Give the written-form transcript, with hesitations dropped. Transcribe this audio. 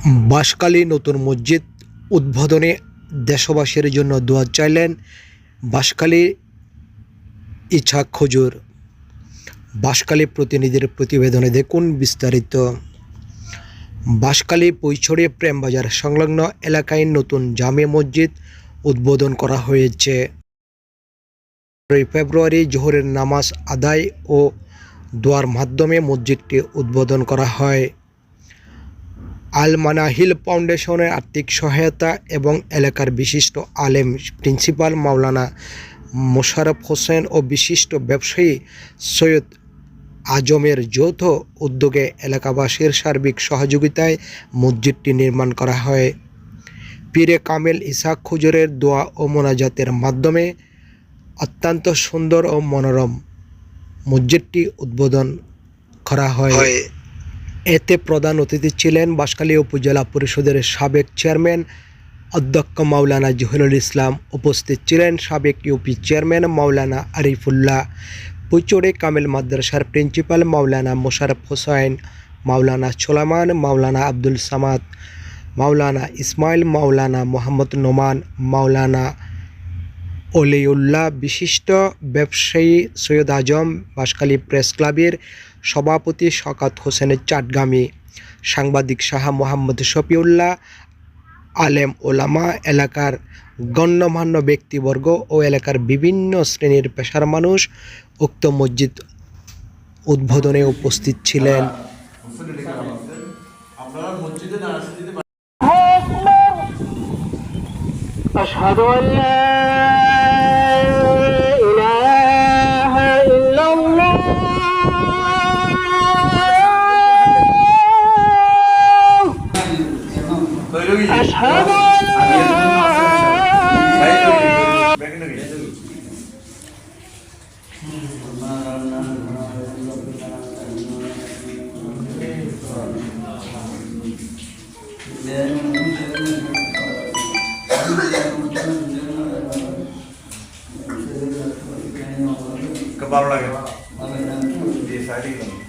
বাঁশখালী নতুন মসজিদ উদ্বোধনে দেশবাসীর জন্য দোয়া চাইলেন বাঁশখালী ইছাক হুজুর। বাঁশখালী প্রতিনিধির প্রতিবেদনে দেখুন বিস্তারিত। বাঁশখালী পৈছড়ি প্রেমবাজার সংলগ্ন এলাকায় নতুন জামে মসজিদ উদ্বোধন করা হয়েছে। 4 ফেব্রুয়ারি জোহরের নামাজ আদায় ও দোয়ার মাধ্যমে মসজিদটি উদ্বোধন করা হয়। আল মানাহিল ফাউন্ডেশনের আর্থিক সহায়তা এবং এলাকার বিশিষ্ট আলেম প্রিন্সিপাল মাওলানা মোশাররফ হোসেন ও বিশিষ্ট ব্যবসায়ী সৈয়দ আজমের যৌথ উদ্যোগে এলাকাবাসীর সার্বিক সহযোগিতায় মসজিদটি নির্মাণ করা হয়। পীরে কামেল ইসহাক হুজুরের দোয়া ও মোনাজাতের মাধ্যমে অত্যন্ত সুন্দর ও মনোরম মসজিদটি উদ্বোধন করা হয়। এতে প্রধান অতিথি ছিলেন বাঁশখালী উপজেলা পরিষদের সাবেক চেয়ারম্যান অধ্যক্ষ মাওলানা জহিরুল ইসলাম। উপস্থিত ছিলেন সাবেক ইউপি চেয়ারম্যান মাওলানা আরিফুল্লাহ, পৈছড়ি কামেল মাদ্রাসার প্রিন্সিপাল মাওলানা মোশাররফ হোসেন, মাওলানা সুলাইমান, মাওলানা আব্দুল সামাদ, মাওলানা ইসমাইল, মাওলানা মোহাম্মদ নোমান, মাওলানা অলিউল্লাহ, বিশিষ্ট ব্যবসায়ী সৈয়দ আজম, বাঁশখালী প্রেস ক্লাবের সভাপতি শওকত হোসেন চাটগামী, সাংবাদিক শাহ মোহাম্মদ শফিউল্লাহ, আলেম ওলামা, এলাকার গণ্যমান্য ব্যক্তিবর্গ ও এলাকার বিভিন্ন শ্রেণীর পেশার মানুষ উক্ত মসজিদ উদ্বোধনে উপস্থিত ছিলেন। أشهد أن لا إله إلا الله أشهد أن Kepala lagi. Di sini.